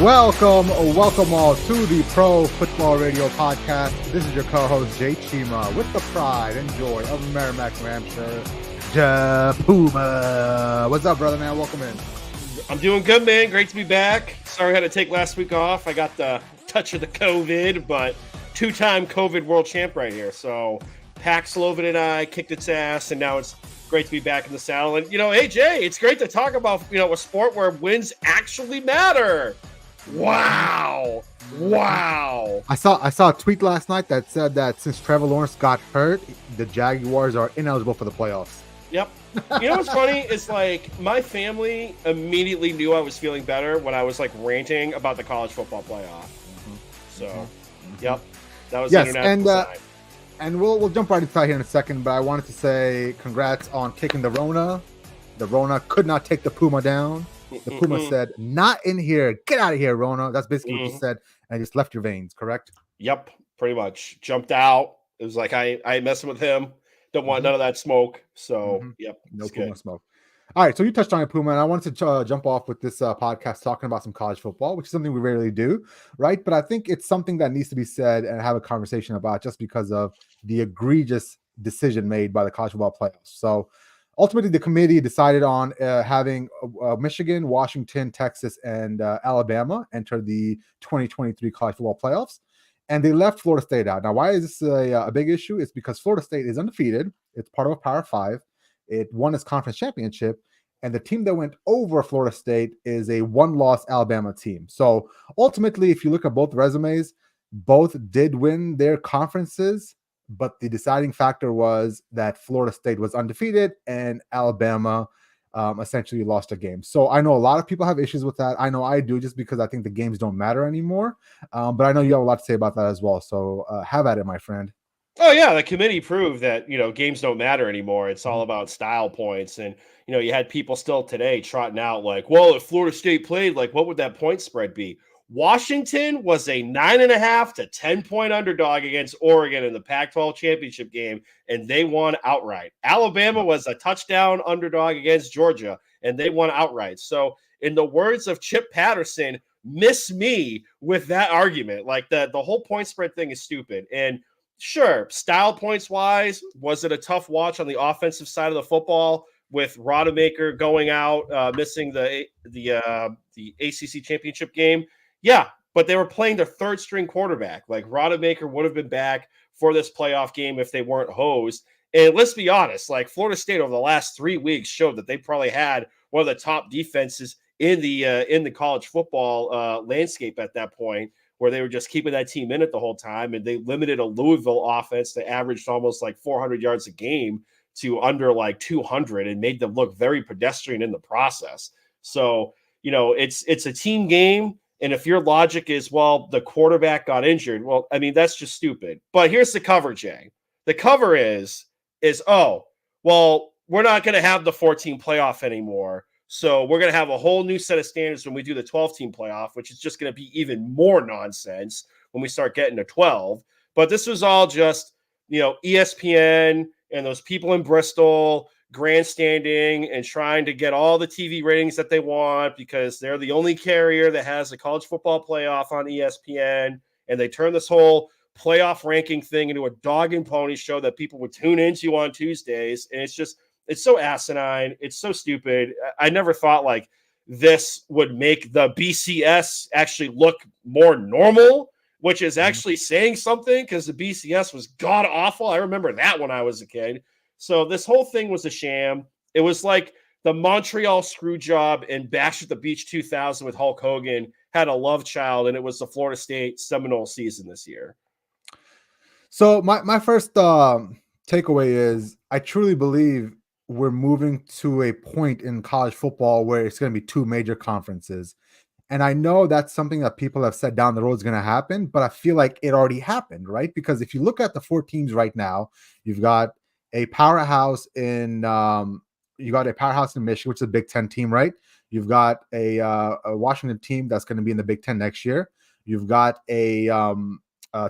Welcome all to the Pro Football Radio Podcast. This is your co-host, Jay Chima, with the pride and joy of Merrimack, New Hampshire, Puma. What's up, brother, man? Welcome in. I'm doing good, man. Great to be back. Sorry I had to take last week off. I got the touch of the COVID, but two-time COVID world champ right here. So Paxlovid and I kicked its ass, and now it's great to be back in the saddle. And, hey, Jay, it's great to talk about, a sport where wins actually matter. Wow. I saw a tweet last night that said that since Trevor Lawrence got hurt, the Jaguars are ineligible for the playoffs. Yep. You know what's funny is, my family immediately knew I was feeling better when I was, ranting about the college football playoff. So, yep. That was the international side. And we'll jump right inside here in a second, but I wanted to say congrats on kicking the Rona. The Rona could not take the Puma down. The Puma said, "Not in here. Get out of here, Rona." That's basically what you said, and just left your veins, correct? Yep, pretty much. Jumped out. It was like I ain't messing with him. Don't want none of that smoke. So, yep. No Puma smoke. All right, so you touched on it, Puma, and I wanted to jump off with this podcast talking about some college football, which is something we rarely do, right? But I think it's something that needs to be said and have a conversation about just because of the egregious decision made by the college football playoffs. So ultimately, the committee decided on having Michigan, Washington, Texas, and Alabama enter the 2023 college football playoffs, and they left Florida State out. Now, why is this a big issue? It's because Florida State is undefeated. It's part of a Power 5. It won its conference championship, and the team that went over Florida State is a one-loss Alabama team. So ultimately, if you look at both resumes, both did win their conferences, but the deciding factor was that Florida State was undefeated and Alabama essentially lost a game. So I know a lot of people have issues with that. I know I do, just because I think the games don't matter anymore. But I know you have a lot to say about that as well. So have at it, my friend. Oh, yeah. The committee proved that, games don't matter anymore. It's all about style points. And, you had people still today trotting out well, if Florida State played, what would that point spread be? Washington was a 9.5 to 10-point underdog against Oregon in the Pac-12 championship game, and they won outright. Alabama was a touchdown underdog against Georgia, and they won outright. So in the words of Chip Patterson, miss me with that argument. The whole point spread thing is stupid. And sure, style points wise, was it a tough watch on the offensive side of the football with Rodemaker going out, missing the ACC championship game? Yeah, but they were playing their third string quarterback. Rodemaker would have been back for this playoff game if they weren't hosed. And let's be honest, Florida State over the last 3 weeks showed that they probably had one of the top defenses in the college football landscape at that point, where they were just keeping that team in it the whole time. And they limited a Louisville offense that averaged almost 400 yards a game to under 200 and made them look very pedestrian in the process. So, it's a team game. And if your logic is, the quarterback got injured, that's just stupid. But here's the cover, Jay. The cover is, we're not going to have the 14 playoff anymore. So we're going to have a whole new set of standards when we do the 12-team playoff, which is just going to be even more nonsense when we start getting to 12. But this was all just, ESPN and those people in Bristol grandstanding and trying to get all the TV ratings that they want because they're the only carrier that has a college football playoff on ESPN. And they turn this whole playoff ranking thing into a dog and pony show that people would tune into on Tuesdays. And it's so asinine. It's so stupid. I never thought this would make the BCS actually look more normal, which is actually saying something because the BCS was god awful. I remember that when I was a kid. So this whole thing was a sham. It was like the Montreal screw job in Bash at the Beach 2000 with Hulk Hogan had a love child, and it was the Florida State Seminole season this year. So my first takeaway is I truly believe we're moving to a point in college football where it's going to be two major conferences. And I know that's something that people have said down the road is going to happen, but I feel like it already happened, right? Because if you look at the 4 teams right now, you've got a powerhouse in Michigan, which is a Big Ten team, right? You've got a Washington team that's going to be in the Big Ten next year. You've got a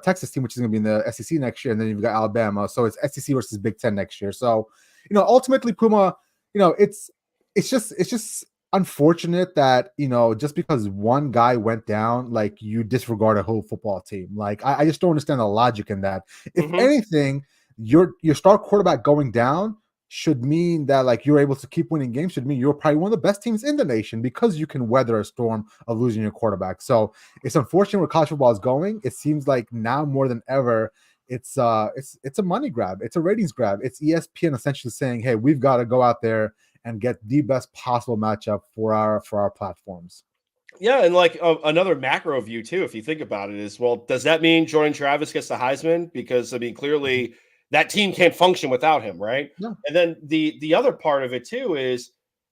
Texas team, which is going to be in the SEC next year, and then you've got Alabama. So it's SEC versus Big Ten next year. So ultimately, Puma, it's just unfortunate that, just because one guy went down, like, you disregard a whole football team. Like, I just don't understand the logic in that. If Hmm. anything, your star quarterback going down should mean that, like, you're able to keep winning games, should mean you're probably one of the best teams in the nation because you can weather a storm of losing your quarterback. So it's unfortunate where college football is going. It seems like now more than ever, it's a money grab, it's a ratings grab. It's ESPN essentially saying, hey, we've got to go out there and get the best possible matchup for our platforms. Yeah, and like another macro view too, if you think about it, is well, does that mean Jordan Travis gets the Heisman? Because I mean, Mhm. clearly that team can't function without him, right? Yeah. And then the other part of it too is,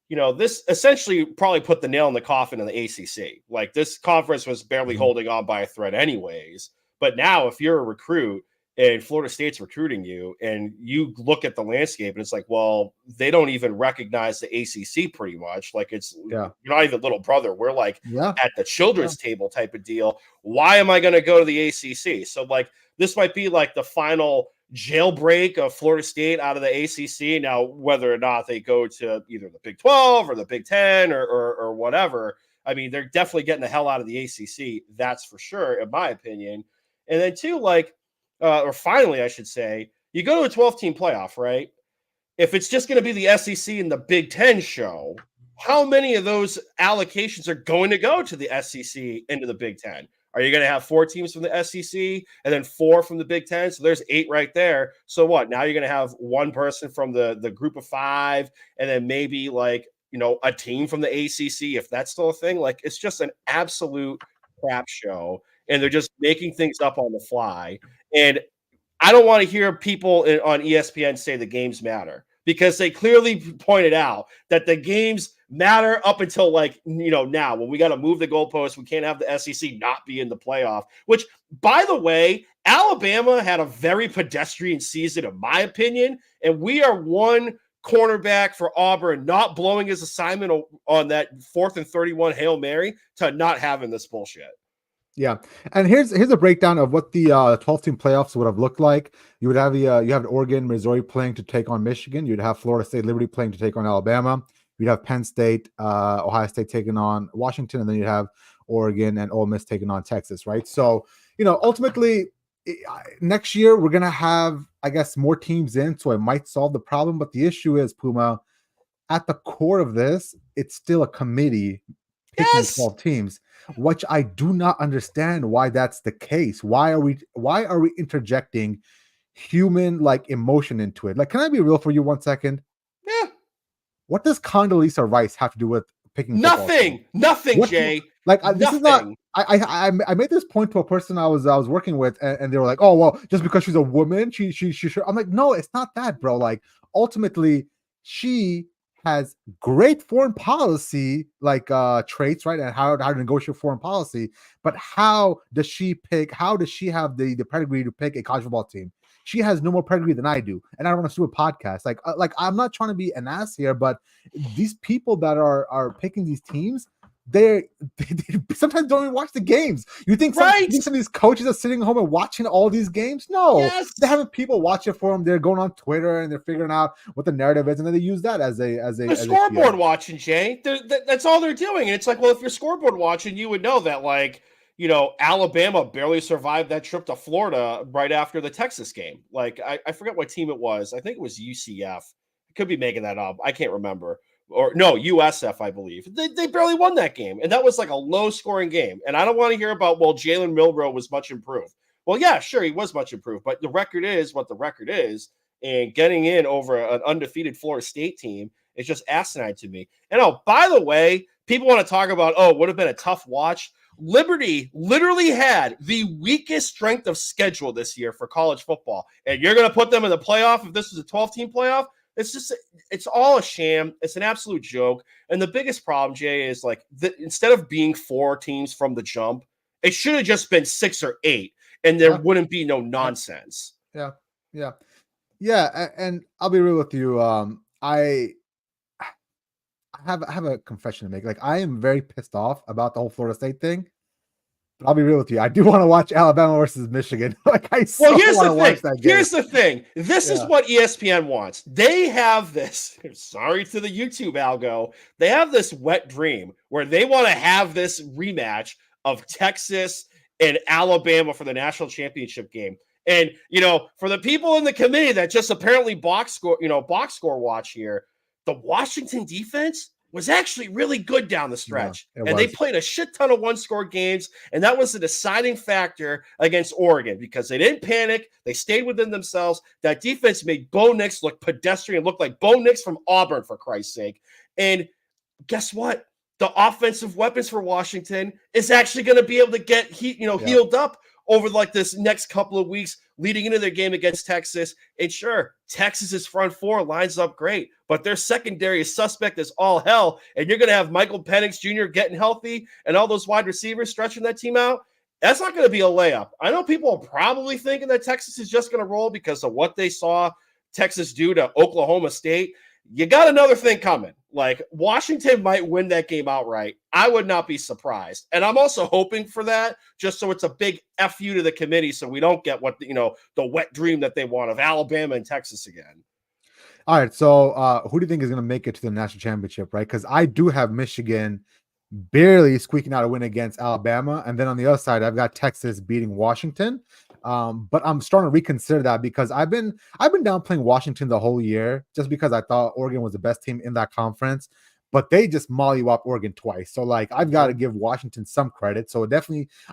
this essentially probably put the nail in the coffin in the ACC. Like this conference was barely Mhm. holding on by a thread, anyways. But now, if you're a recruit and Florida State's recruiting you, and you look at the landscape, and it's like, well, they don't even recognize the ACC pretty much. Like Yeah. you're not even little brother. We're like Yeah. at the Yeah. children's table type of deal. Why am I going to go to the ACC? So like this might be like the final jailbreak of Florida State out of the ACC. Now, whether or not they go to either the Big 12 or the Big 10 or whatever, I mean, they're definitely getting the hell out of the ACC. That's for sure, in my opinion. And then two, like, or finally, I should say, you go to a 12-team playoff, right? If it's just going to be the SEC and the Big Ten show, how many of those allocations are going to go to the SEC into the Big Ten? Are you going to have 4 teams from the SEC and then 4 from the Big Ten? So there's 8 right there. So what? Now you're going to have one person from the group of 5, and then maybe like a team from the ACC, if that's still a thing. Like it's just an absolute crap show, and they're just making things up on the fly. And I don't want to hear people on ESPN say the games matter, because they clearly pointed out that the games matter up until like now, when we got to move the goalposts. We can't have the SEC not be in the playoff. Which, by the way, Alabama had a very pedestrian season, in my opinion, and we are one cornerback for Auburn not blowing his assignment on that 4th and 31 Hail Mary to not having this bullshit. Yeah, and here's a breakdown of what the 12-team playoffs would have looked like. You would have you have Oregon, Missouri playing to take on Michigan. You'd have Florida State, Liberty playing to take on Alabama. You'd have Penn State, Ohio State taking on Washington, and then you'd have Oregon and Ole Miss taking on Texas. Right. So ultimately, next year we're gonna have, I guess, more teams in, so it might solve the problem. But the issue is, Puma, at the core of this, it's still a committee picking Yes. 12 teams, which I do not understand why that's the case. Why are we interjecting human like emotion into it? Like, can I be real for you 1 second? Yeah. What does Condoleezza Rice have to do with picking football teams? Nothing, What Jay. like this is not. Nothing. I made this point to a person I was working with, and they were like, "Oh well, just because she's a woman, she should." I'm like, "No, it's not that, bro. Like, ultimately, she has great foreign policy like traits, right, and how to negotiate foreign policy. But how does she pick? How does she have the pedigree to pick a college football team? She has no more pedigree than I do, and I don't want to do a podcast. Like I'm not trying to be an ass here, but these people that are picking these teams, they sometimes don't even watch the games. Right. You think some of these coaches are sitting home and watching all these games? No, they're Yes. having people watch it for them. They're going on Twitter and they're figuring out what the narrative is, and then they use that as The a scoreboard shield. watching, Jay. That's all they're doing. And it's like, well, if you're scoreboard watching, you would know that, like, Alabama barely survived that trip to Florida right after the Texas game. Like, I forget what team it was. I think it was UCF. I could be making that up. I can't remember. Or no, USF, I believe. They barely won that game. And that was like a low scoring game. And I don't want to hear about, well, Jalen Milroe was much improved. Well, yeah, sure, he was much improved. But the record is what the record is. And getting in over an undefeated Florida State team, it's just asinine to me. And oh, by the way, people want to talk about, oh, would have been a tough watch. Liberty literally had the weakest strength of schedule this year for college football. And you're going to put them in the playoff if this was a 12-team playoff? It's all a sham. It's an absolute joke. And the biggest problem, Jay, is like instead of being 4 teams from the jump, it should have just been 6 or 8, and there Yeah, wouldn't be no yeah, nonsense. yeah, yeah, yeah. And I'll be real with you. I have a confession to make. Like, I am very pissed off about the whole Florida State thing. I'll be real with you. I do want to watch Alabama versus Michigan. Like I so Well, here's want the to watch thing. that game. Here's the thing. This is Yeah. what ESPN wants. They have this. Sorry to the YouTube algo. They have this wet dream where they want to have this rematch of Texas and Alabama for the national championship game. And for the people in the committee that just apparently box score watch here, the Washington defense was actually really good down the stretch. Yeah, and they played a shit ton of one-score games, and that was the deciding factor against Oregon because they didn't panic. They stayed within themselves. That defense made Bo Nix look pedestrian, look like Bo Nix from Auburn, for Christ's sake. And guess what? The offensive weapons for Washington is actually going to be able to get healed up over like this next couple of weeks leading into their game against Texas. And sure, Texas's front four lines up great, but their secondary is suspect as all hell. And you're going to have Michael Penix Jr. getting healthy and all those wide receivers stretching that team out. That's not going to be a layup. I know people are probably thinking that Texas is just going to roll because of what they saw Texas do to Oklahoma State. You got another thing coming. Like Washington might win that game outright. I would not be surprised. And I'm also hoping for that just so it's a big FU to the committee so we don't get what the wet dream that they want of Alabama and Texas again. All right. So who do you think is going to make it to the national championship, right? Because I do have Michigan barely squeaking out a win against Alabama. And then on the other side, I've got Texas beating Washington. But I'm starting to reconsider that because I've been downplaying Washington the whole year just because I thought Oregon was the best team in that conference, but they just molly up Oregon twice. So like I've got to give Washington some credit. So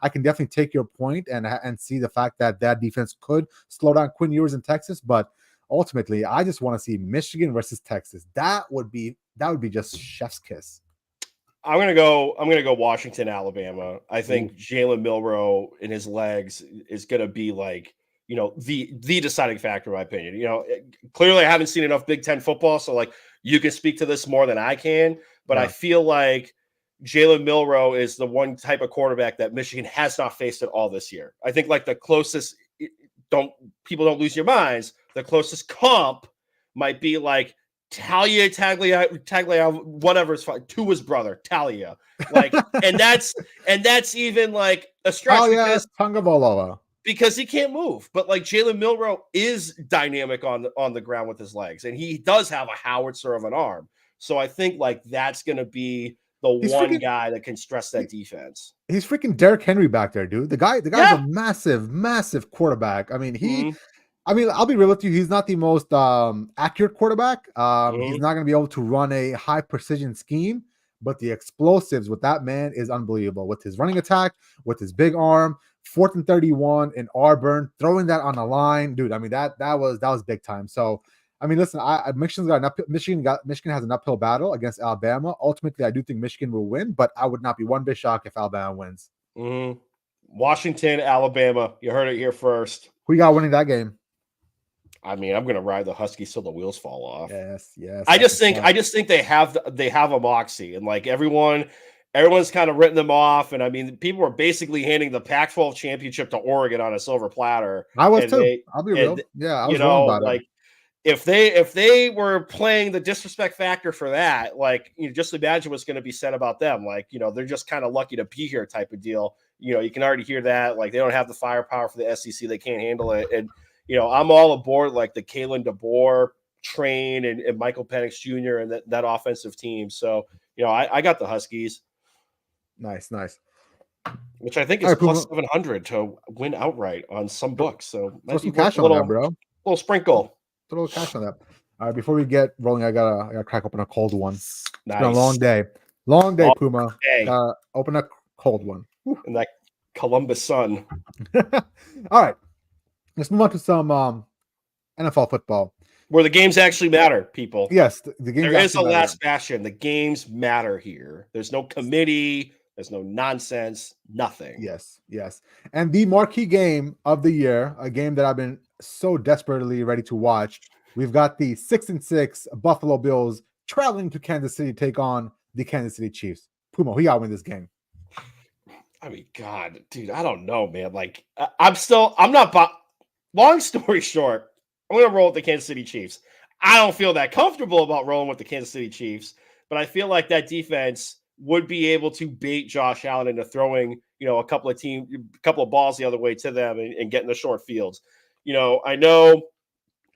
I can definitely take your point and see the fact that defense could slow down Quinn Ewers in Texas, but ultimately I just want to see Michigan versus Texas. That would be just chef's kiss. I'm gonna go Washington, Alabama. I think Jalen Milroe in his legs is gonna be like the deciding factor, in my opinion. Clearly I haven't seen enough Big Ten football, so like you can speak to this more than I can. But I feel like Jalen Milroe is the one type of quarterback that Michigan has not faced at all this year. I think like the closest people don't lose your minds. The closest comp might be like Talia, whatever is fine. Tua's brother, Talia. Like, and that's even like a stretch because he can't move. But like Jalen Milroe is dynamic on the ground with his legs, and he does have a howitzer of an arm. So I think like that's gonna be the guy that can stress that defense. He's freaking Derrick Henry back there, dude. The guy's a massive quarterback. I mean, I'll be real with you. He's not the most accurate quarterback. He's not going to be able to run a high precision scheme, but the explosives with that man is unbelievable. With his running attack, with his big arm, 4th and 31 in Auburn, throwing that on the line, dude. I mean that was big time. So I mean, listen, Michigan has an uphill battle against Alabama. Ultimately, I do think Michigan will win, but I would not be one bit shocked if Alabama wins. Washington, Alabama. You heard it here first. Who you got winning that game? I mean, I'm going to ride the Huskies till the wheels fall off. Yes. I just think they have a moxie, and like everyone's kind of written them off. And I mean, people were basically handing the Pac-12 championship to Oregon on a silver platter. I was too. I'll be real. Yeah, I was wrong about like, it. If they were playing the disrespect factor for that, like just imagine what's going to be said about them. Like they're just kind of lucky to be here type of deal. You can already hear that. Like they don't have the firepower for the SEC. They can't handle it. And I'm all aboard like the Kalen DeBoer train and Michael Penix Jr. and that offensive team. So I got the Huskies. Nice. Which I think is plus 700 to win outright on some books. So throw some cash on that, bro. Little sprinkle. Throw a little cash on that. All right, before we get rolling, I gotta crack open a cold one. It's been a long day, Puma. Open a cold one. And that Columbus Sun. All right, let's move on to some NFL football, where the games actually matter, people. Yes, the games. There is a last bastion. The games matter here. There's no committee. There's no nonsense. Nothing. Yes. And the marquee game of the year, a game that I've been so desperately ready to watch. We've got the 6-6 Buffalo Bills traveling to Kansas City to take on the Kansas City Chiefs. Puma, who y'all win this game? I mean, God, dude, I don't know, man. Like, I'm not. Long story short, I'm going to roll with the Kansas City Chiefs. I don't feel that comfortable about rolling with the Kansas City Chiefs, but I feel like that defense would be able to bait Josh Allen into throwing, a couple of balls the other way to them and getting the short fields. I know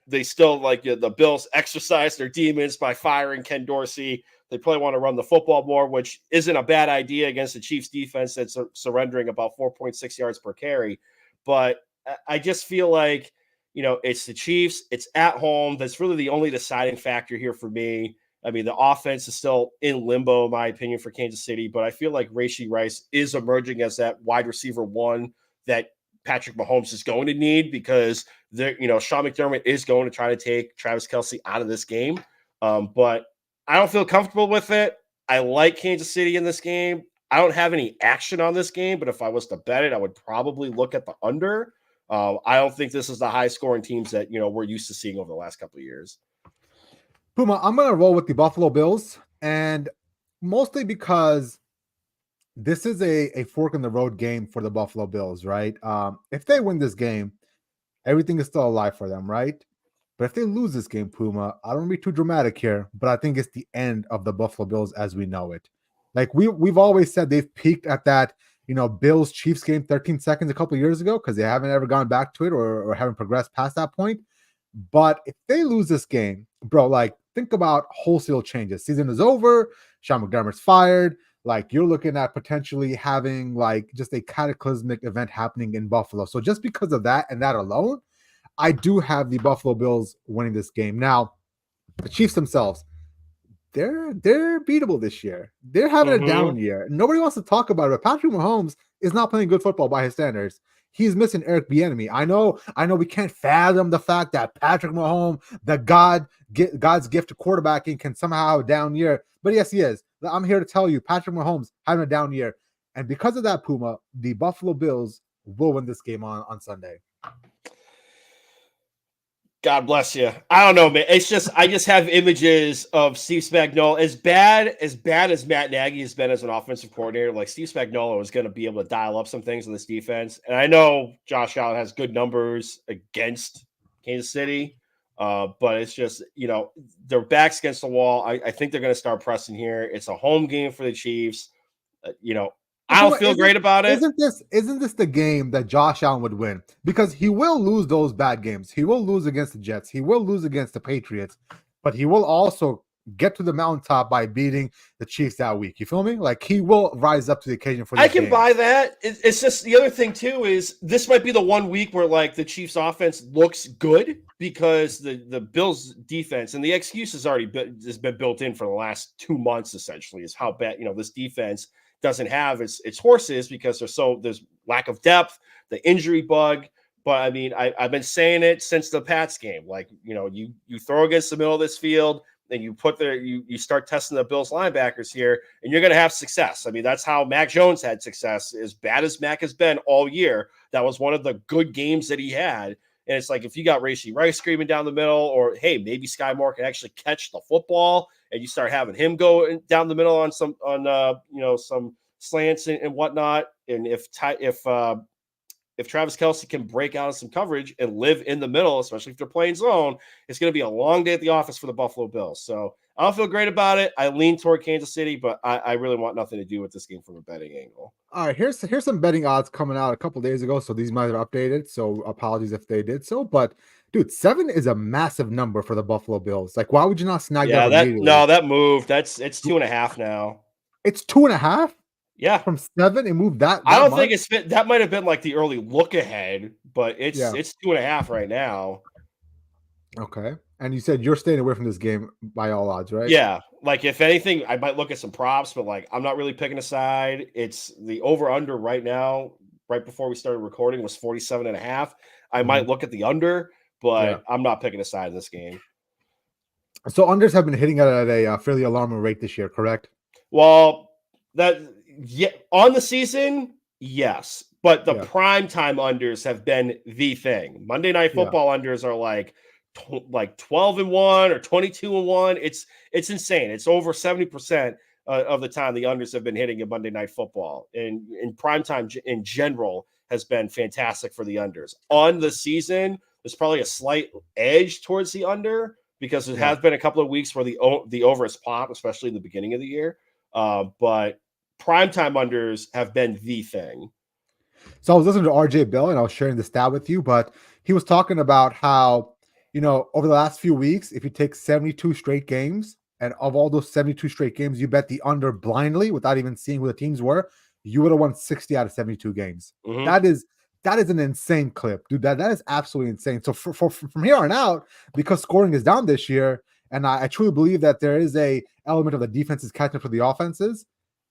they still the Bills exercise their demons by firing Ken Dorsey. They probably want to run the football more, which isn't a bad idea against the Chiefs defense that's surrendering about 4.6 yards per carry. But I just feel like, it's the Chiefs. It's at home. That's really the only deciding factor here for me. I mean, the offense is still in limbo, in my opinion, for Kansas City. But I feel like Rashee Rice is emerging as that wide receiver one that Patrick Mahomes is going to need, because Sean McDermott is going to try to take Travis Kelce out of this game. But I don't feel comfortable with it. I like Kansas City in this game. I don't have any action on this game, but if I was to bet it, I would probably look at the under. I don't think this is the high scoring teams that, we're used to seeing over the last couple of years. Puma, I'm going to roll with the Buffalo Bills, and mostly because this is a fork in the road game for the Buffalo Bills, right? If they win this game, everything is still alive for them, right? But if they lose this game, Puma, I don't want to be too dramatic here, but I think it's the end of the Buffalo Bills as we know it. Like we've always said, they've peaked at that, Bills Chiefs game 13 seconds a couple of years ago, because they haven't ever gone back to it or haven't progressed past that point. But if they lose this game, bro, think about wholesale changes. Season is over. Sean McDermott's fired. You're looking at potentially having just a cataclysmic event happening in Buffalo. So just because of that and that alone, I do have the Buffalo Bills winning this game. Now, the Chiefs themselves, they're beatable this year. They're having a down year. Nobody wants to talk about it, but Patrick Mahomes is not playing good football by his standards. He's missing Eric Bieniemy. I know we can't fathom the fact that Patrick Mahomes, the God's gift to quarterbacking, can somehow have a down year. But yes, he is. I'm here to tell you, Patrick Mahomes having a down year. And because of that, Puma, the Buffalo Bills will win this game on Sunday. God bless you. I don't know, man. It's just I just have images of Steve Spagnuolo. As bad as Matt Nagy has been as an offensive coordinator, Steve Spagnuolo is going to be able to dial up some things in this defense. And I know Josh Allen has good numbers against Kansas City, but it's just their backs against the wall. I think they're going to start pressing here. It's a home game for the Chiefs. I don't feel great about it. Isn't this the game that Josh Allen would win? Because he will lose those bad games. He will lose against the Jets. He will lose against the Patriots. But he will also get to the mountaintop by beating the Chiefs that week. You feel me? He will rise up to the occasion for this I can buy that. It's just the other thing, too, is this might be the one week where, the Chiefs offense looks good because the Bills defense, and the excuse has been built in for the last 2 months, essentially, is how bad, this defense doesn't have its horses because there's lack of depth, the injury bug. But I mean, I've been saying it since the Pats game. You throw against the middle of this field, and you start testing the Bills linebackers here, and you're going to have success. I mean, that's how Mac Jones had success. As bad as Mac has been all year, that was one of the good games that he had. And it's if you got Rashee Rice screaming down the middle, or hey, maybe Sky Moore can actually catch the football, and you start having him go down the middle on some slants and whatnot. And if Travis Kelce can break out of some coverage and live in the middle, especially if they're playing zone, it's going to be a long day at the office for the Buffalo Bills. So I don't feel great about it. I lean toward Kansas City, but I really want nothing to do with this game from a betting angle. All right, here's some betting odds coming out a couple days ago, so these might have updated. So apologies if they did so, but dude, 7 is a massive number for the Buffalo Bills. Why would you not snag that immediately? That moved. It's 2.5 now. It's 2.5. Yeah, from 7 it moved that. I don't think that might have been the early look ahead, but it's 2.5 right now. Okay, and you said you're staying away from this game by all odds, right? Yeah, if anything, I might look at some props, but I'm not really picking a side. It's the over under right now. Right before we started recording was 47.5. I might look at the under, but I'm not picking a side in this game. So unders have been hitting at a fairly alarming rate this year, correct? Well, on the season, yes, but the prime time unders have been the thing. Monday Night Football unders are 12-1 or 22-1. It's insane. It's over 70% of the time the unders have been hitting in Monday Night Football, and in prime time in general has been fantastic for the unders. On the season, there's probably a slight edge towards the under because there has been a couple of weeks where the over has popped, especially in the beginning of the year. But primetime unders have been the thing. So I was listening to RJ Bill and I was sharing the stat with you, but he was talking about how, over the last few weeks, if you take 72 straight games, and of all those 72 straight games, you bet the under blindly without even seeing who the teams were, you would have won 60 out of 72 games. Mm-hmm. That is an insane clip, dude. That is absolutely insane. So from here on out, because scoring is down this year, and I truly believe that there is a element of the defenses catching up to the offenses,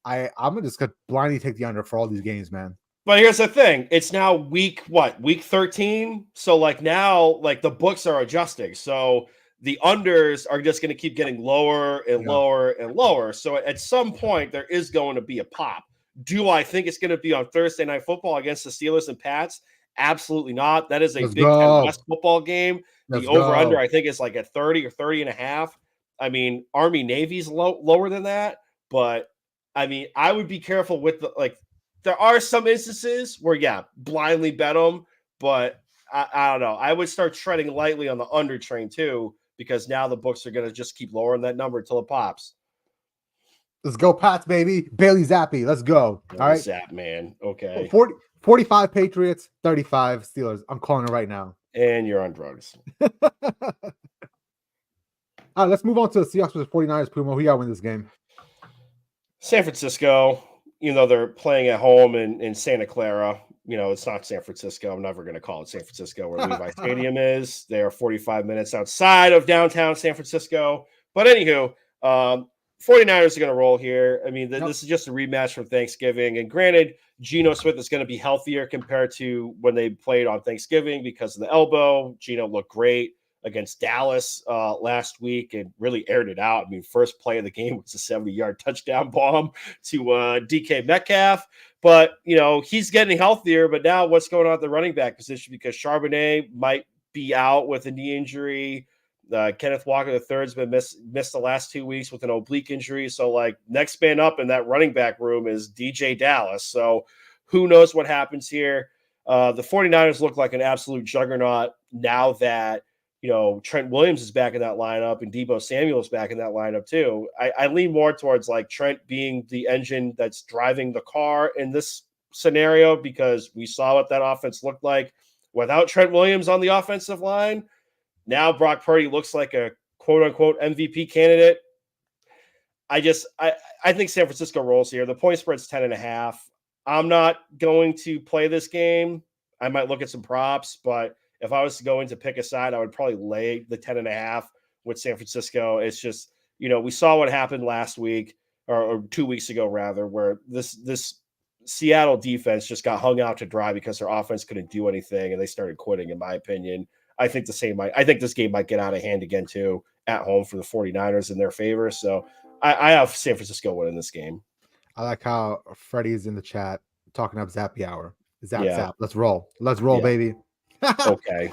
I'm just gonna blindly take the under for all these games, man. But here's the thing. It's now week 13? So now the books are adjusting. So the unders are just going to keep getting lower and lower and lower. So at some point there is going to be a pop. Do I think it's going to be on Thursday Night Football against the Steelers and Pats? Absolutely not. That is a Big Ten West football game. The over-under, I think, is at 30 or 30 and a half. I mean, Army Navy's lower than that. But, I mean, I would be careful with there are some instances where, blindly bet them. But I don't know. I would start treading lightly on the under train, too, because now the books are going to just keep lowering that number until it pops. Let's go, Pats, baby. Bailey Zappi. Let's go. All right. Zap, man. Okay. 45 Patriots, 35 Steelers. I'm calling it right now. And you're on drugs. All right, let's move on to the Seahawks versus 49ers. Puma, who you got to win this game? San Francisco, they're playing at home in Santa Clara. It's not San Francisco. I'm never going to call it San Francisco where Levi Stadium is. They are 45 minutes outside of downtown San Francisco. But anywho, 49ers are going to roll here. I mean, this is just a rematch from Thanksgiving. And granted, Geno Smith is going to be healthier compared to when they played on Thanksgiving because of the elbow. Geno looked great against Dallas last week and really aired it out. I mean, first play of the game was a 70-yard touchdown bomb to DK Metcalf. But, he's getting healthier. But now what's going on at the running back position? Because Charbonnet might be out with a knee injury. Kenneth Walker III has been missed the last 2 weeks with an oblique injury. So, next man up in that running back room is DJ Dallas. So, who knows what happens here? The 49ers look like an absolute juggernaut now that, Trent Williams is back in that lineup and Deebo Samuel is back in that lineup too. I lean more towards Trent being the engine that's driving the car in this scenario because we saw what that offense looked like without Trent Williams on the offensive line. Now Brock Purdy looks like a quote-unquote MVP candidate. I think San Francisco rolls here. The point spread's 10.5. I'm not going to play this game. I might look at some props, but if I was to go in to pick a side, I would probably lay the 10.5 with San Francisco. It's just, we saw what happened last week or 2 weeks ago, rather, where this Seattle defense just got hung out to dry because their offense couldn't do anything and they started quitting, in my opinion. I think this game might get out of hand again, too, at home for the 49ers in their favor. So I have San Francisco winning this game. I like how Freddie's in the chat talking up Zappy Hour. Zap. Let's roll, baby. Okay.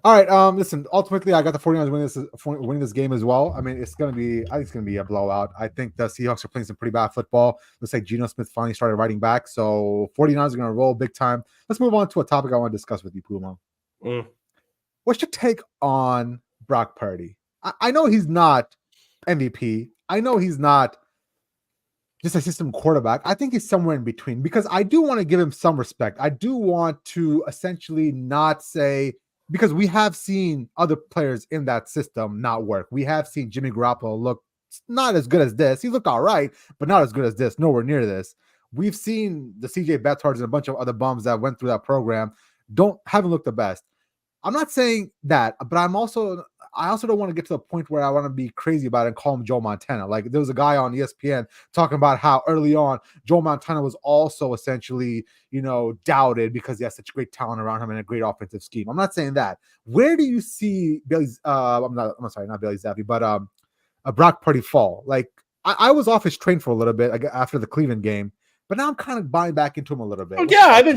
All right. Listen, ultimately, I got the 49ers winning this game as well. I mean, I think it's going to be a blowout. I think the Seahawks are playing some pretty bad football. Looks like Geno Smith finally started riding back. So 49ers are going to roll big time. Let's move on to a topic I want to discuss with you, Puma. What's your take on Brock Purdy? I know he's not MVP. I know he's not just a system quarterback. I think he's somewhere in between because I do want to give him some respect. I do want to essentially not say, because we have seen other players in that system not work. We have seen Jimmy Garoppolo look not as good as this. He looked all right, but not as good as this, nowhere near this. We've seen the CJ Beathard's and a bunch of other bums that went through that program haven't looked the best. I'm not saying that, but I also don't want to get to the point where I want to be crazy about it and call him Joe Montana. Like there was a guy on ESPN talking about how early on Joe Montana was also essentially, doubted because he has such great talent around him and a great offensive scheme. I'm not saying that. Where do you see Bailey's? I'm sorry, not Bailey Zappi, but a Brock Purdy fall? Like I was off his train for a little bit after the Cleveland game. But now I'm kind of buying back into him a little bit. Oh, yeah, I've been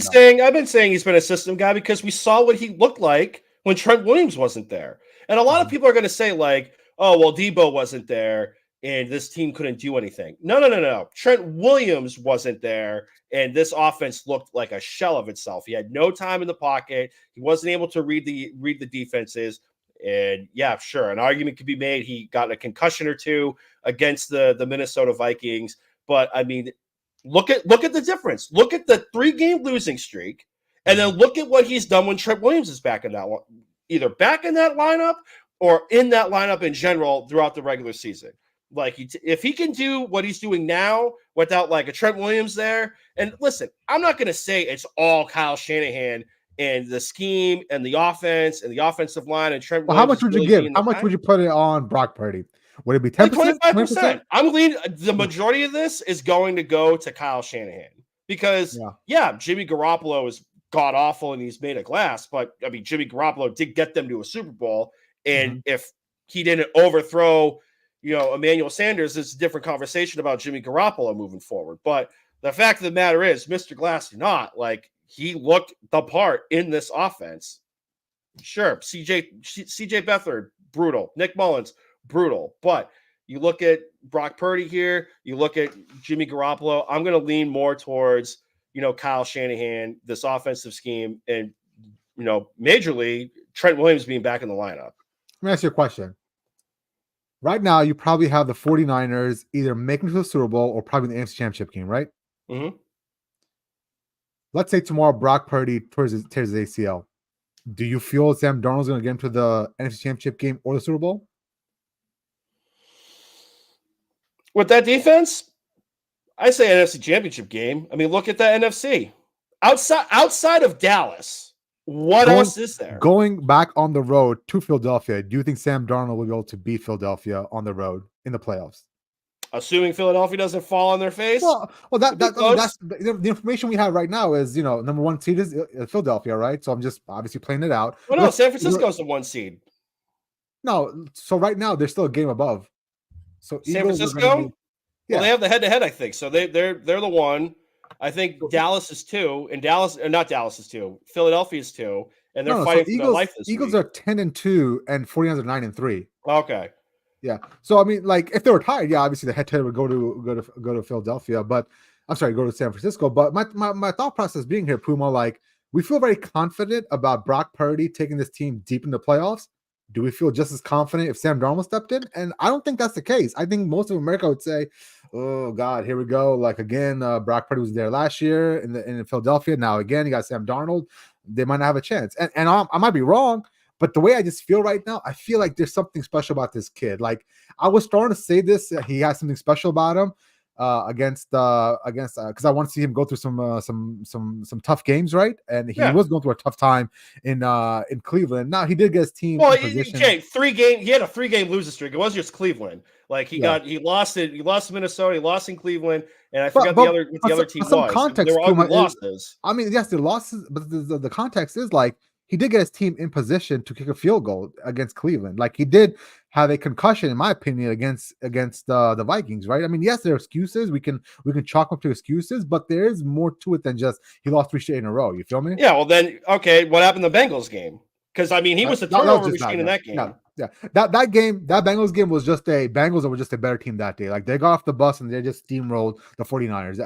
saying he's been a system guy because we saw what he looked like when Trent Williams wasn't there. And a lot of people are going to say oh, well, Deebo wasn't there and this team couldn't do anything. No. Trent Williams wasn't there and this offense looked like a shell of itself. He had no time in the pocket. He wasn't able to read the defenses. And yeah, sure, an argument could be made. He got a concussion or two against the Minnesota Vikings. But I mean, look at the difference. Look at the 3-game losing streak, and then look at what he's done when Trent Williams is back in that one, either back in that lineup or in that lineup in general throughout the regular season. Like, if he can do what he's doing now without like a Trent Williams there, and listen, I'm not going to say it's all Kyle Shanahan and the scheme and the offense and the offensive line and Trent Well, Williams. how much would you give? How much would you put it on Brock Purdy? Would it be 10%? Like 25%. I'm leaning. The majority of this is going to go to Kyle Shanahan because, Jimmy Garoppolo is god awful and he's made of glass. But I mean, Jimmy Garoppolo did get them to a Super Bowl, and if he didn't overthrow, Emmanuel Sanders, it's a different conversation about Jimmy Garoppolo moving forward. But the fact of the matter is, Mr. Glass did not. Like, he looked the part in this offense. Sure, CJ Beathard, brutal. Nick Mullins, brutal. But you look at Brock Purdy here, you look at Jimmy Garoppolo, I'm going to lean more towards, Kyle Shanahan, this offensive scheme, and, majorly Trent Williams being back in the lineup. Let me ask you a question. Right now, you probably have the 49ers either making it to the Super Bowl or probably the NFC Championship game, right? Mm-hmm. Let's say tomorrow Brock Purdy tears his ACL. Do you feel Sam Darnold's going to get him to the NFC Championship game or the Super Bowl? With that defense, I say NFC Championship game. I mean, look at the NFC. Outside of Dallas, what else is there? Going back on the road to Philadelphia, do you think Sam Darnold will be able to beat Philadelphia on the road in the playoffs? Assuming Philadelphia doesn't fall on their face? Well, that's the information we have right now is, number 1 seed is Philadelphia, right? So I'm just obviously playing it out. Well, no, San Francisco's the 1 seed. No, so right now they're still a game above. So San Francisco? Well, they have the head-to-head, I think. So they're the 1. I think Dallas is 2, and Dallas is 2. Philadelphia is 2, and they're fighting for their life this week. Eagles are 10-2, and 49ers are 9-3. Okay. Yeah. So I mean, like, if they were tied, obviously the head-to-head would go to Philadelphia, but I'm sorry, go to San Francisco. But my thought process being here, Puma, like, we feel very confident about Brock Purdy taking this team deep in the playoffs. Do we feel just as confident if Sam Darnold stepped in? And I don't think that's the case. I think most of America would say, oh, God, here we go. Like, again, Brock Purdy was there last year in Philadelphia. Now, again, you got Sam Darnold. They might not have a chance. And I might be wrong, but the way I just feel right now, I feel like there's something special about this kid. Like, I was starting to say this, he has something special about him against because I want to see him go through some tough games, right? And he was going through a tough time in Cleveland. Now he did get his team. Well, Jay, 3-game. He had a 3-game losing streak. It wasn't just Cleveland. Like he lost it. He lost to Minnesota. He lost in Cleveland, and I forgot the other team was. Context, they were all good losses. I mean, yes, the losses, but the context is like, he did get his team in position to kick a field goal against Cleveland. Like, he did have a concussion, in my opinion, against the Vikings, right? I mean, yes, there are excuses. We can chalk up to excuses, but there is more to it than just he lost 3 straight in a row. You feel me? Yeah. Well, then, okay, what happened in the Bengals game? Because I mean, he was the turnover machine in that game. No, yeah, that Bengals game was just Bengals were just a better team that day. Like, they got off the bus and they just steamrolled the 49ers.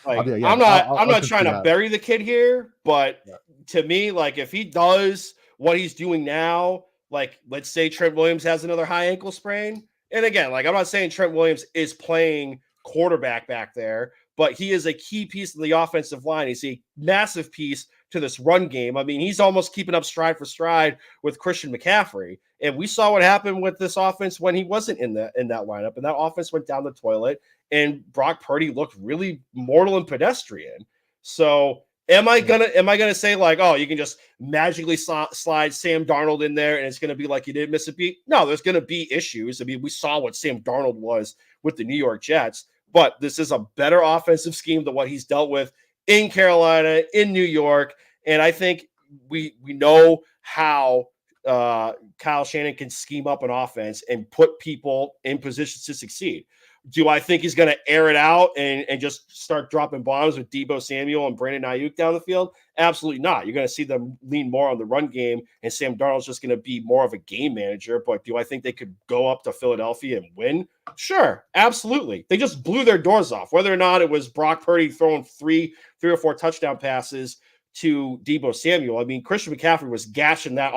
I'm not trying to bury the kid here, but to me, like, if he does what he's doing now, like, let's say Trent Williams has another high ankle sprain, and again, like, I'm not saying Trent Williams is playing quarterback back there, but he is a key piece of the offensive line. He's a massive piece to this run game. I mean, he's almost keeping up stride for stride with Christian McCaffrey. And we saw what happened with this offense when he wasn't in that lineup. And that offense went down the toilet. And Brock Purdy looked really mortal and pedestrian. So am I gonna say, like, oh, you can just magically slide Sam Darnold in there and it's gonna be like you didn't miss a beat? No, there's gonna be issues. I mean, we saw what Sam Darnold was with the New York Jets, but this is a better offensive scheme than what he's dealt with in Carolina, in New York. And I think we know how Kyle Shanahan can scheme up an offense and put people in positions to succeed. Do I think he's going to air it out and just start dropping bombs with Deebo Samuel and Brandon Ayuk down the field? Absolutely not. You're going to see them lean more on the run game, and Sam Darnold's just going to be more of a game manager. But do I think they could go up to Philadelphia and win? Sure, absolutely. They just blew their doors off. Whether or not it was Brock Purdy throwing three or four touchdown passes to Deebo Samuel. I mean, Christian McCaffrey was gashing that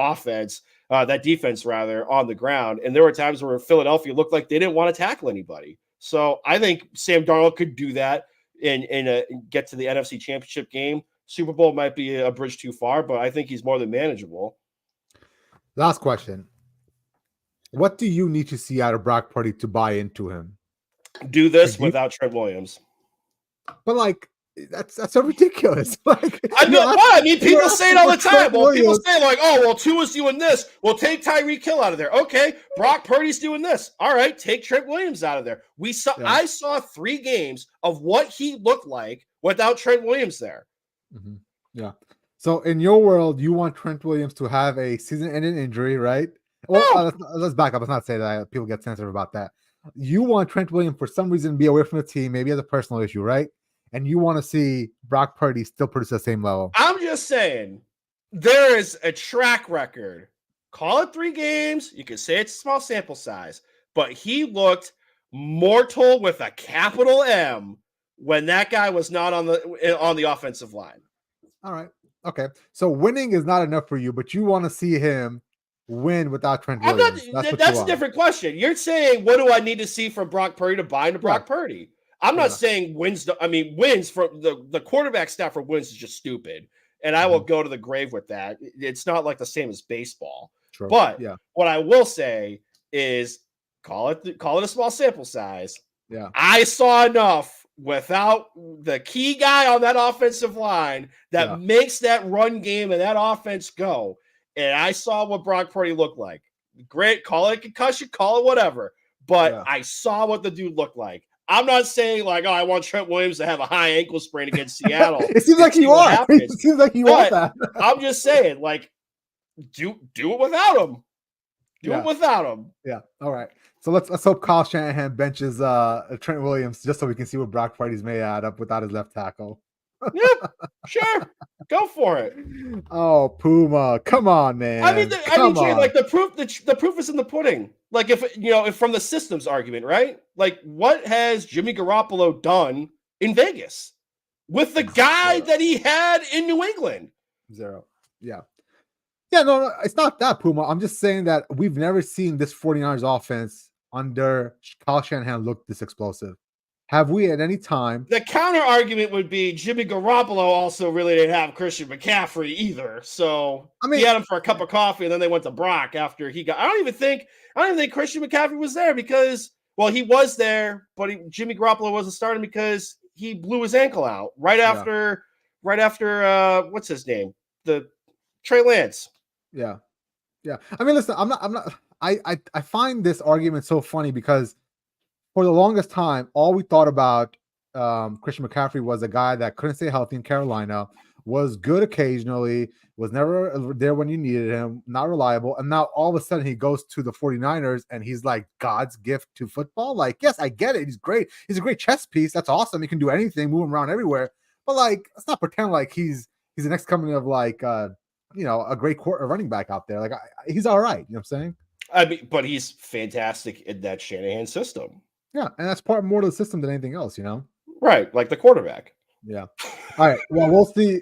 defense rather, on the ground. And there were times where Philadelphia looked like they didn't want to tackle anybody. So I think Sam Darnold could do that and get to the NFC Championship game. Super Bowl might be a bridge too far, but I think he's more than manageable. Last question. What do you need to see out of Brock Purdy to buy into him? Do this without Trent Williams. But like, that's so ridiculous. Like, I mean, people say it all the time. Well, people say like, "Oh, well, Tua's doing this. Well, take Tyreek Hill out of there." Okay, Brock Purdy's doing this. All right, take Trent Williams out of there. I saw 3 games of what he looked like without Trent Williams there. Mm-hmm. Yeah. So in your world, you want Trent Williams to have a season-ending injury, right? Well, let's back up. Let's not say that. People get sensitive about that. You want Trent Williams for some reason to be away from the team, maybe as a personal issue, right? And you want to see Brock Purdy still produce the same level. I'm just saying, there is a track record. Call it 3 games. You can say it's a small sample size, but he looked mortal with a capital M when that guy was not on the offensive line. All right. Okay. So winning is not enough for you, but you want to see him win without Trent Williams. That's a different question. You're saying, what do I need to see from Brock Purdy to buy into Brock Purdy? I'm not saying wins. Wins from the quarterback stat for wins is just stupid. And I will go to the grave with that. It's not like the same as baseball. True. But what I will say is call it a small sample size. Yeah. I saw enough without the key guy on that offensive line that makes that run game and that offense go. And I saw what Brock Purdy looked like. Great. Call it concussion, call it whatever. But I saw what the dude looked like. I'm not saying like, oh, I want Trent Williams to have a high ankle sprain against Seattle. It seems like you are. It seems like you want that. I'm just saying, like, do it without him. Do it without him. Yeah. All right. So let's hope Kyle Shanahan benches Trent Williams just so we can see what Brock Purdy's made out of without his left tackle. Yeah, sure. Go for it. Oh, Puma. Come on, man. I mean, Jay, like the proof is in the pudding. Like if from the systems argument, right? Like what has Jimmy Garoppolo done in Vegas with the guy that he had in New England? 0. Yeah. Yeah, no, it's not that, Puma. I'm just saying that we've never seen this 49ers offense under Kyle Shanahan look this explosive. Have we at any time? The counter argument would be Jimmy Garoppolo also really didn't have Christian McCaffrey either. So he had him for a cup of coffee, and then they went to Brock after he got. I don't even think Christian McCaffrey was there because, well, he was there, but Jimmy Garoppolo wasn't starting because he blew his ankle out right after what's his name, the Trey Lance. Yeah. I mean, listen, I find this argument so funny because for the longest time, all we thought about Christian McCaffrey was a guy that couldn't stay healthy in Carolina, was good occasionally, was never there when you needed him, not reliable. And now all of a sudden he goes to the 49ers and he's like God's gift to football. Like, yes, I get it. He's great. He's a great chess piece. That's awesome. He can do anything, move him around everywhere. But like, let's not pretend like he's the next coming of like, a great running back out there. Like he's all right. You know what I'm saying? I mean, but he's fantastic in that Shanahan system. Yeah, and that's part more of the system than anything else, Right, like the quarterback. Yeah. All right. Well,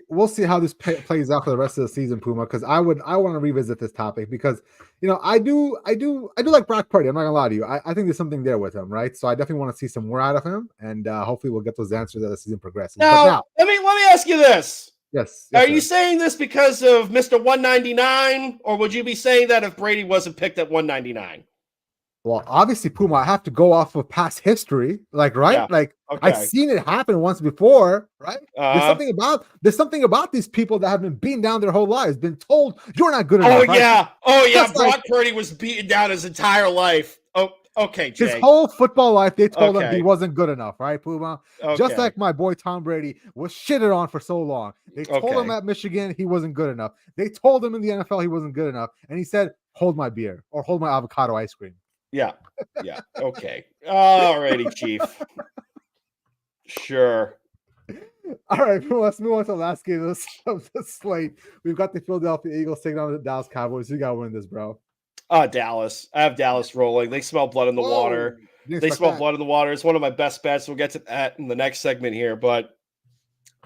we'll see how this plays out for the rest of the season, Puma. Because I want to revisit this topic because I do like Brock Purdy. I'm not gonna lie to you. I think there's something there with him, right? So I definitely want to see some more out of him, and hopefully we'll get those answers as the season progresses. Now, let me ask you this. Yes. Are you saying this because of Mr. 199, or would you be saying that if Brady wasn't picked at 199? Well, obviously, Puma, I have to go off of past history, right? Yeah. Like I've seen it happen once before, right? There's something about these people that have been beaten down their whole lives, been told you're not good enough. Oh yeah. Brock Purdy was beaten down his entire life. Oh, okay, Jay. His whole football life, they told him he wasn't good enough, right, Puma? Okay. Just like my boy Tom Brady was shitted on for so long. They told him at Michigan he wasn't good enough. They told him in the NFL he wasn't good enough, and he said, "Hold my beer" or "Hold my avocado ice cream." Yeah. Okay. Alrighty, Chief. Sure. All right, let's move on to the last game of the slate. We've got the Philadelphia Eagles taking on the Dallas Cowboys. You got to win this, bro. Dallas. I have Dallas rolling. They smell blood in the water. They smell blood in the water. It's one of my best bets. We'll get to that in the next segment here. But,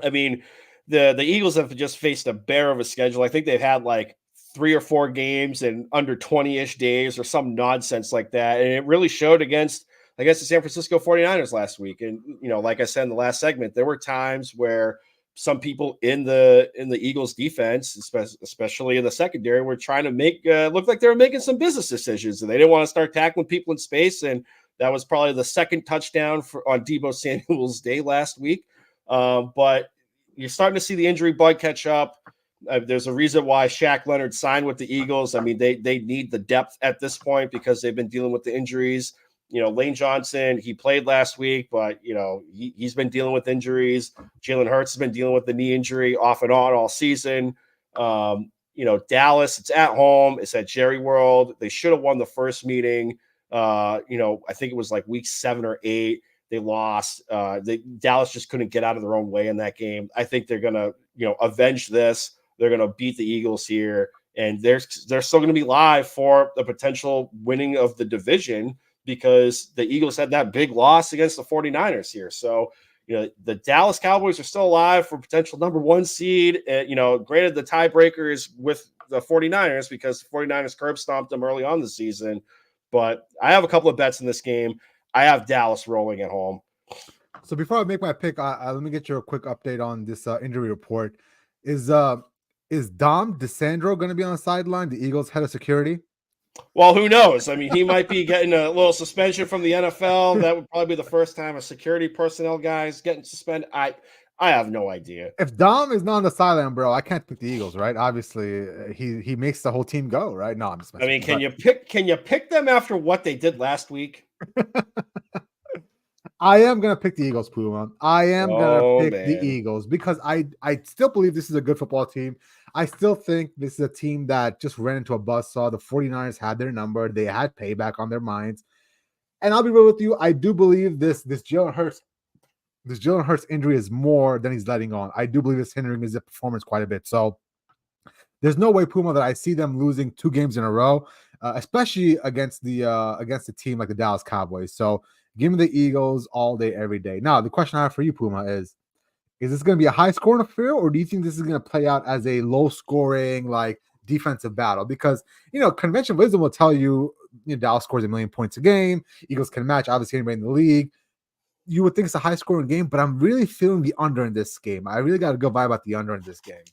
I mean, the Eagles have just faced a bear of a schedule. I think they've had like 3 or 4 games in under 20-ish days or some nonsense like that. And it really showed against against the San Francisco 49ers last week. And, like I said in the last segment, there were times where some people in the Eagles defense, especially in the secondary, were trying to make look like they were making some business decisions, and they didn't want to start tackling people in space. And that was probably the second touchdown on Deebo Samuel's day last week. But you're starting to see the injury bug catch up. There's a reason why Shaq Leonard signed with the Eagles. I mean, they need the depth at this point because they've been dealing with the injuries. Lane Johnson, he played last week, but, he's been dealing with injuries. Jalen Hurts has been dealing with the knee injury off and on all season. Dallas, it's at home. It's at Jerry World. They should have won the first meeting. I think it was like week 7 or 8. They lost. Dallas just couldn't get out of their own way in that game. I think they're going to, avenge this. They're going to beat the Eagles here, and they're still going to be live for the potential winning of the division because the Eagles had that big loss against the 49ers here. So, the Dallas Cowboys are still alive for potential number 1 seed. Granted, the tiebreaker is with the 49ers because the 49ers curb stomped them early on the season. But I have a couple of bets in this game. I have Dallas rolling at home. So before I make my pick, let me get you a quick update on this injury report. Is Dom DeSandro going to be on the sideline, the Eagles head of security? Well, who knows? I mean, he might be getting a little suspension from the NFL. That would probably be the first time a security personnel guy is getting suspended. I have no idea. If Dom is not on the sideline, bro, I can't pick the Eagles, right? Obviously, he makes the whole team go, right? No, I'm just messing. I mean, can you pick them after what they did last week? I am gonna pick the Eagles, Puma. I am gonna pick the Eagles because I still believe this is a good football team. I still think this is a team that just ran into a buzzsaw. The 49ers had their number. They had payback on their minds. And I'll be real with you. I do believe this Jalen Hurts injury is more than he's letting on. I do believe it's hindering his performance quite a bit. So there's no way, Puma, that I see them losing 2 games in a row, especially against the team like the Dallas Cowboys. So give me the Eagles all day, every day. Now, the question I have for you, Puma, is this going to be a high-scoring affair, or do you think this is going to play out as a low-scoring, like, defensive battle? Because, conventional wisdom will tell you, Dallas scores 1 million points a game. Eagles can match, obviously, anybody in the league. You would think it's a high-scoring game, but I'm really feeling the under in this game. I really got a good vibe about the under in this game.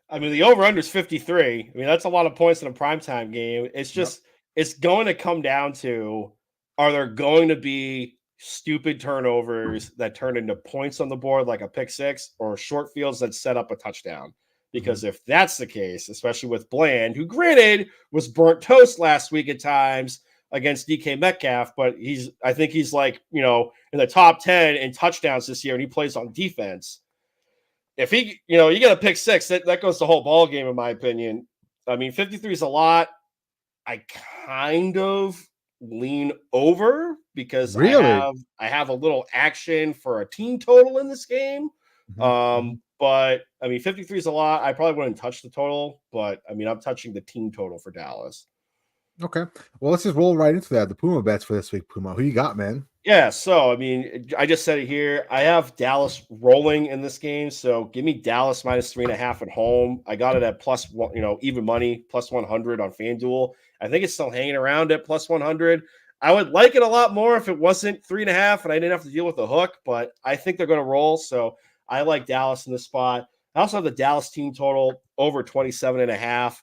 I mean, the over-under is 53. I mean, that's a lot of points in a primetime game. It's just It's going to come down to, are there going to be stupid turnovers that turn into points on the board like a pick six, or short fields that set up a touchdown? Because if that's the case, especially with Bland, who granted was burnt toast last week at times against DK Metcalf, but I think he's like, in the top 10 in touchdowns this year, and he plays on defense. If he, you get a pick six, that goes the whole ball game, in my opinion. I mean, 53 is a lot. I kind of lean over because I have a little action for a team total in this game. But I mean, 53 is a lot. I probably wouldn't touch the total, but I mean, I'm touching the team total for Dallas. Okay. Well, let's just roll right into that. The Puma bets for this week, Puma. Who you got, man? Yeah. So, I mean, I just said it here. I have Dallas rolling in this game. So give me Dallas minus 3.5 at home. I got it at plus one, even money, plus 100 on FanDuel. I think it's still hanging around at plus 100. I would like it a lot more if it wasn't 3.5 and I didn't have to deal with the hook, but I think they're going to roll. So I like Dallas in this spot. I also have the Dallas team total over 27.5.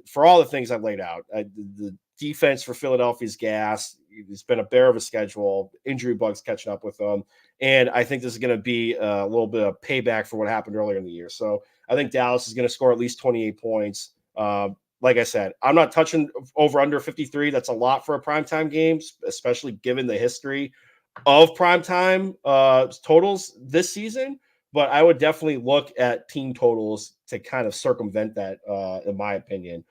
For all the things I've laid out, the defense for Philadelphia's gas. It's been a bear of a schedule. Injury bugs catching up with them. And I think this is going to be a little bit of payback for what happened earlier in the year. So I think Dallas is going to score at least 28 points. Like I said, I'm not touching over under 53. That's a lot for a primetime game, especially given the history of primetime totals this season. But I would definitely look at team totals to kind of circumvent that, in my opinion.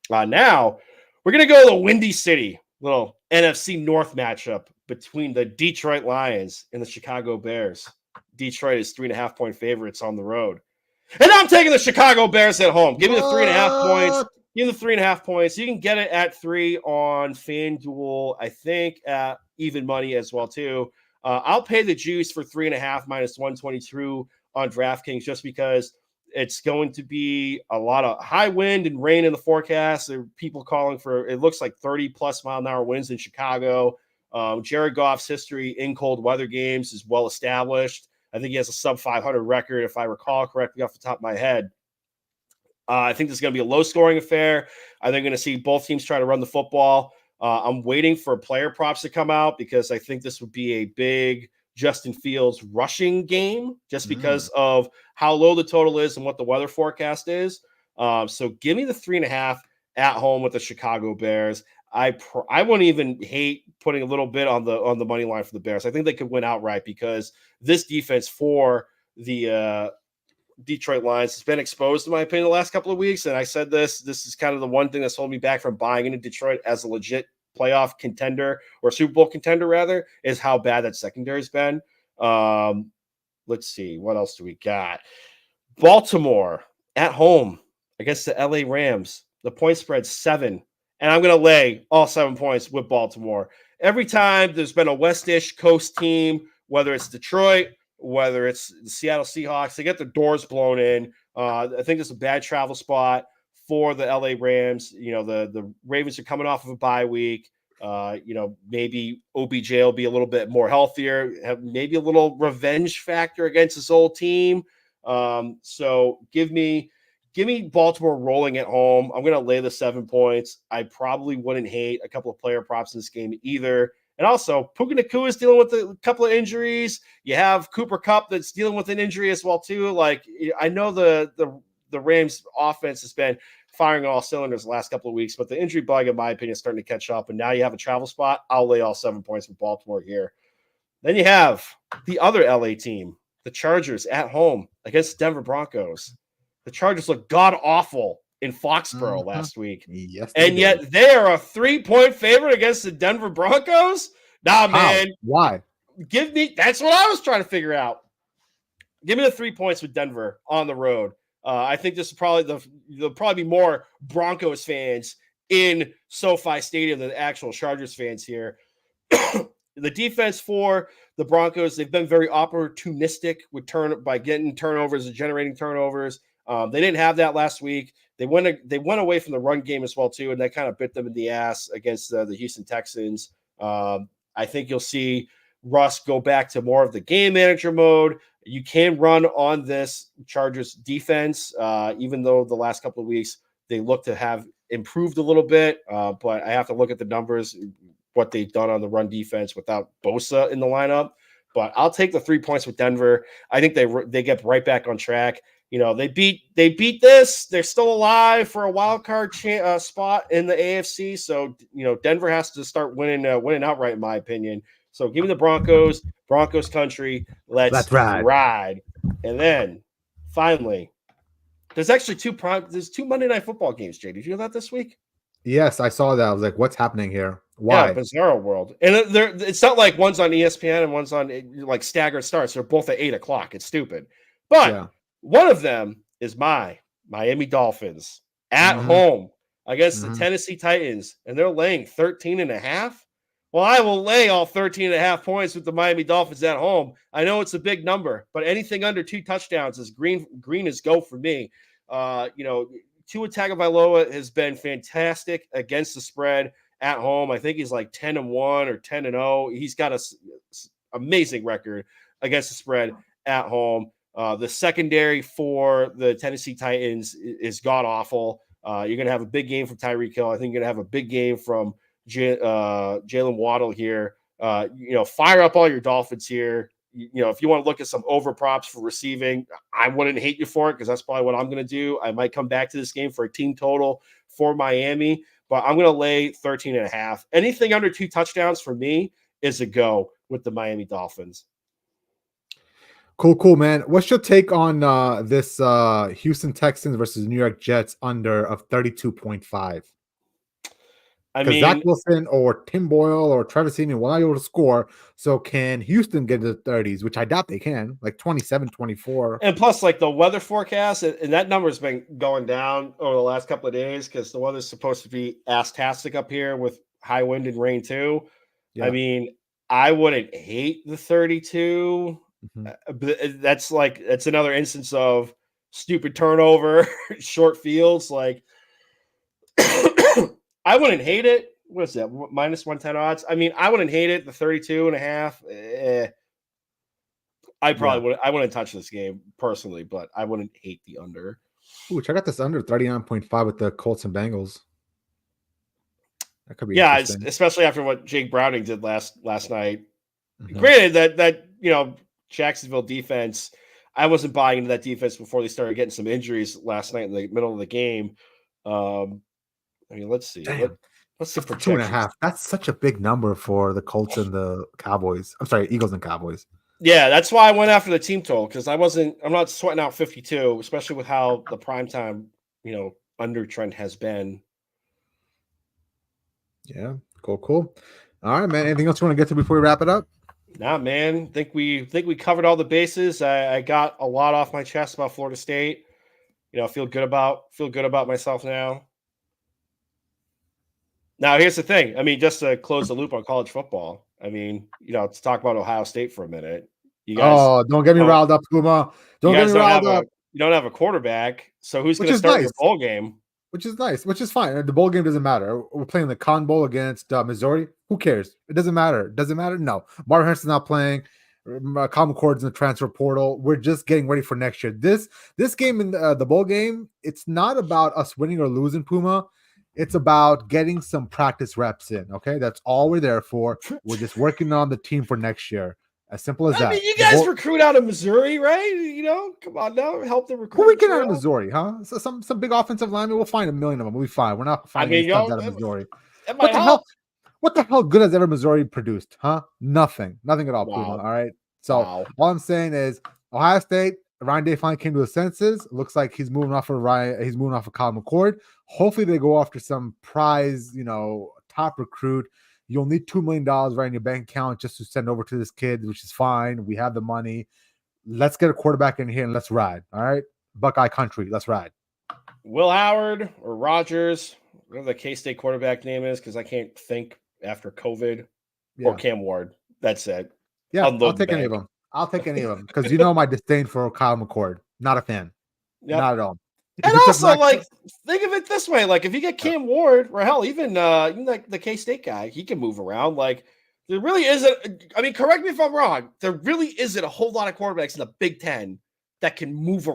Now, we're going to go to the Windy City, little NFC North matchup between the Detroit Lions and the Chicago Bears. Detroit is 3.5-point favorites on the road. And I'm taking the Chicago Bears at home. Give me the 3.5 points. Give me the 3.5 points. You can get it at 3 on FanDuel. I think at even money as well, too. I'll pay the juice for 3.5 minus 122 on DraftKings just because it's going to be a lot of high wind and rain in the forecast. There are people calling for, it looks like 30-plus mile-an-hour winds in Chicago. Jared Goff's history in cold weather games is well established. I think he has a sub 500 record, if I recall correctly off the top of my head. I think this is going to be a low-scoring affair. I think going to see both teams try to run the football. I'm waiting for player props to come out because I think this would be a big Justin Fields rushing game just because of how low the total is and what the weather forecast is. So give me the 3.5 at home with the Chicago Bears. I wouldn't even hate putting a little bit on the money line for the Bears. I think they could win outright because this defense for the Detroit Lions has been exposed, in my opinion, the last couple of weeks. And I said this is kind of the one thing that's holding me back from buying into Detroit as a legit playoff contender or Super Bowl contender, rather, is how bad that secondary has been. Let's see. What else do we got? Baltimore at home against the LA Rams. The point spread 7. And I'm going to lay all 7 points with Baltimore. Every time there's been a West-ish coast team, whether it's Detroit, whether it's the Seattle Seahawks, they get their doors blown in. I think it's a bad travel spot for the LA Rams. The Ravens are coming off of a bye week. Maybe OBJ will be a little bit more healthier, have maybe a little revenge factor against his old team. So give me Baltimore rolling at home. I'm going to lay the 7 points. I probably wouldn't hate a couple of player props in this game either. And also, Puka Nacua is dealing with a couple of injuries. You have Cooper Kupp that's dealing with an injury as well, too. Like, I know the Rams offense has been firing on all cylinders the last couple of weeks, but the injury bug, in my opinion, is starting to catch up. And now you have a travel spot. I'll lay all 7 points with Baltimore here. Then you have the other LA team, the Chargers at home against the Denver Broncos. The Chargers look god-awful in Foxborough last week. Yes, and yet they are a 3-point favorite against the Denver Broncos? Nah, man. Why? That's what I was trying to figure out. Give me the 3 points with Denver on the road. I think this is probably there'll probably be more Broncos fans in SoFi Stadium than actual Chargers fans here. The defense for the Broncos, they've been very opportunistic by getting turnovers and generating turnovers. They didn't have that last week. They went away from the run game as well, too, and that kind of bit them in the ass against the Houston Texans. I think you'll see Russ go back to more of the game manager mode. You can run on this Chargers defense, even though the last couple of weeks they look to have improved a little bit. But I have to look at the numbers, what they've done on the run defense without Bosa in the lineup. But I'll take the 3 points with Denver. I think they get right back on track. They beat this. They're still alive for a wild card spot in the AFC. So Denver has to start winning outright, in my opinion. So give me the Broncos country. Let's ride. And then finally, there's actually two Monday Night Football games. Jay, did you know that this week? Yes, I saw that. I was like, what's happening here? Why? Yeah, bizarro world. And it's not like one's on ESPN and one's on like staggered starts. They're both at 8:00. It's stupid. But one of them is my Miami Dolphins at home against the Tennessee Titans, and they're laying 13.5. Well, I will lay all 13.5 points with the Miami Dolphins at home. I know it's a big number, but anything under 2 touchdowns is green as go for me. Tua Tagovailoa has been fantastic against the spread at home. I think he's like 10-1 or 10-0. He's got an amazing record against the spread at home. The secondary for the Tennessee Titans is god-awful. You're going to have a big game from Tyreek Hill. I think you're going to have a big game from Jalen Waddle here. Fire up all your Dolphins here. If you want to look at some over props for receiving, I wouldn't hate you for it because that's probably what I'm going to do. I might come back to this game for a team total for Miami, but I'm going to lay 13.5. Anything under 2 touchdowns for me is a go with the Miami Dolphins. Cool, man. What's your take on this Houston Texans versus New York Jets under of 32.5? Because Zach Wilson or Tim Boyle or Travis Etienne will not be able to score. So can Houston get to the 30s, which I doubt they can, like 27, 24. And plus, like the weather forecast, and that number's been going down over the last couple of days because the weather's supposed to be ass-tastic up here with high wind and rain too. Yeah. I mean, I wouldn't hate the 32. But that's another instance of stupid turnover, short fields. Like, I wouldn't hate it. What's that? Minus 110 odds. I mean, I wouldn't hate it. The 32.5. I probably would. I wouldn't touch this game personally, but I wouldn't hate the under. Ooh, check out this under 39.5 with the Colts and Bengals. That could be interesting. Especially after what Jake Browning did last night. Mm-hmm. Granted that Jacksonville defense, I wasn't buying into that defense before they started getting some injuries last night in the middle of the game. I mean, let's see. Let's see for 2.5. That's such a big number for the Colts and the Cowboys. I'm sorry, Eagles and Cowboys. Yeah, that's why I went after the team total because I'm not sweating out 52, especially with how the primetime, under trend has been. Yeah, cool. All right, man. Anything else you want to get to before we wrap it up? Nah, man. Think we covered all the bases. I got a lot off my chest about Florida State. Feel good about myself now. Now, here's the thing. I mean, just to close the loop on college football. I mean, to talk about Ohio State for a minute. You guys, don't get me riled up, Puma. Don't get me riled up. You don't have a quarterback, so who's going to start your bowl game? Which is nice, which is fine. The bowl game doesn't matter. We're playing the Con Bowl against Missouri. Who cares? It doesn't matter. Doesn't matter? No. Marvin Harrison's not playing. Common Core's in the transfer portal. We're just getting ready for next year. This game in the bowl game, it's not about us winning or losing, Puma. It's about getting some practice reps in, okay? That's all we're there for. We're just working on the team for next year. As simple as that. I mean, you guys recruit out of Missouri, right? Come on now, help them recruit. Who we get out of Missouri, huh? So some big offensive linemen, we'll find 1 million of them. We'll be fine. We're not finding out of Missouri. What the hell good has ever Missouri produced, huh? Nothing at all, Puma, all right? So all I'm saying is Ohio State, Ryan Day finally came to his senses. Looks like he's moving off of Kyle McCord. Hopefully they go after some prize, top recruit. You'll need $2 million right in your bank account just to send over to this kid, which is fine. We have the money. Let's get a quarterback in here and let's ride. All right. Buckeye country. Let's ride. Will Howard or Rogers, whatever the K-State quarterback name is, because I can't think after COVID, or Cam Ward. That's it. Yeah, I'll take any of them. Because my disdain for Kyle McCord. Not a fan. Yep. Not at all. And also, think of it this way: if you get Cam Ward, or hell, even the K-State guy, he can move around. There really isn't. I mean, correct me if I'm wrong. There really isn't a whole lot of quarterbacks in the Big Ten that can move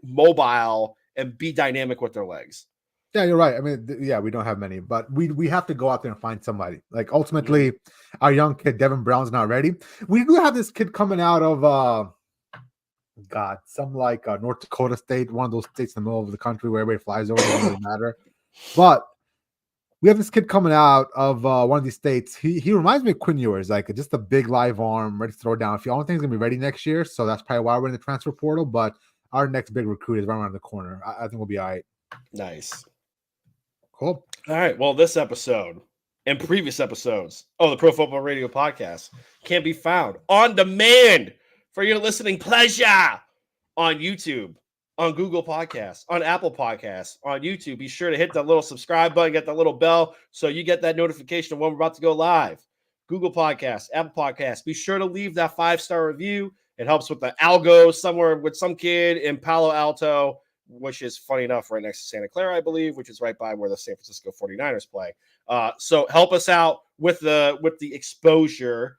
mobile and be dynamic with their legs. Yeah, you're right. I mean, we don't have many, but we have to go out there and find somebody. Ultimately, our young kid Devin Brown's not ready. We do have this kid coming out of some North Dakota State, one of those states in the middle of the country where everybody flies over. It doesn't really matter. But we have this kid coming out of one of these states. He reminds me of Quinn Ewers, just a big live arm, ready to throw down. I don't think he's gonna be ready next year, so that's probably why we're in the transfer portal. But our next big recruit is right around the corner. I think we'll be all right. Nice. Cool. All right. Well, this episode and previous episodes of the Pro Football Radio Podcast can be found on demand for your listening pleasure on YouTube, on Google Podcasts, on Apple Podcasts, on YouTube. Be sure to hit that little subscribe button, get that little bell so you get that notification of when we're about to go live. Google Podcasts, Apple Podcasts. Be sure to leave that 5-star review. It helps with the algo somewhere with some kid in Palo Alto, which is funny enough right next to Santa Clara, I believe, which is right by where the San Francisco 49ers play. So help us out with the exposure,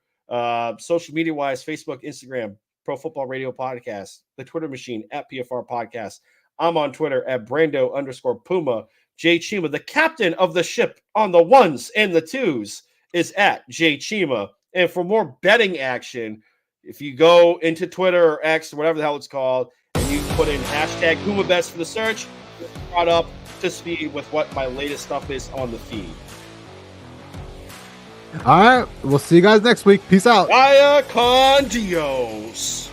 social media wise, Facebook, Instagram, Pro Football Radio Podcast, the Twitter machine at PFR Podcast. I'm on Twitter at Brando_Puma. Jay Chima, the captain of the ship on the ones and the twos, is at Jay Chima. And for more betting action, if you go into Twitter or X or whatever the hell it's called, and you put in hashtag PUMABETS for the search, you're brought up to speed with what my latest stuff is on the feed. All right. We'll see you guys next week. Peace out. Via con Dios.